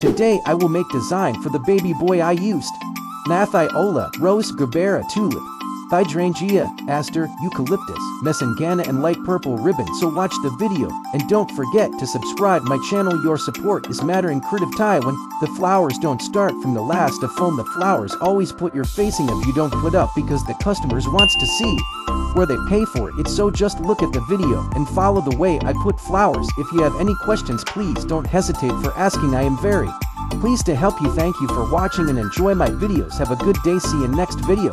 Today I will make design for the baby boy I used. Nathiola, Rose Gerbera Tulip, Hydrangea, Aster, Eucalyptus, Mesangana and light purple ribbon. So watch the video, and don't forget to subscribe my channel. Your support is matter in creative tie. When the flowers don't start from the last of foam, the flowers always put your facing them. You don't put up because the customers wants to see where they pay for it. So just look at the video and follow the way I put flowers. If you have any questions, please don't hesitate for asking. I am very pleased to help you. Thank you for watching and enjoy my videos. Have a good day. See you next video.